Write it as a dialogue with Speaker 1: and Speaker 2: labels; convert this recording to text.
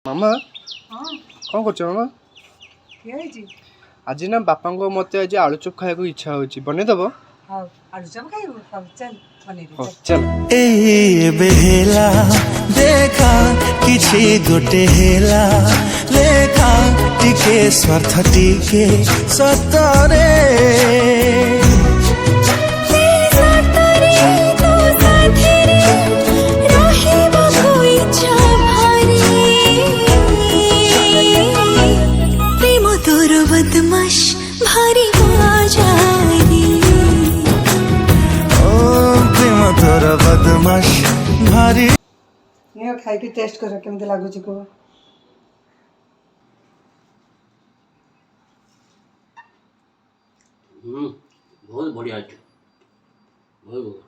Speaker 1: मामा
Speaker 2: हाँ
Speaker 1: कौन कर मामा आज ना बापा को मत आज आलू चप खाया इच्छा हो बनईदेव
Speaker 2: आलूचप खाइबू चल बनेबे
Speaker 1: चल
Speaker 3: ए बेहेला देखा किछि गोटे हेला लेखा टिके स्वार्थ टिके सतरे बदमाश भारी बाजारी ओ प्रेम तोर बदमाश भारी
Speaker 2: नियो खाई के टेस्ट कर केमते लागु छी को
Speaker 4: बहुत बढ़िया बहुत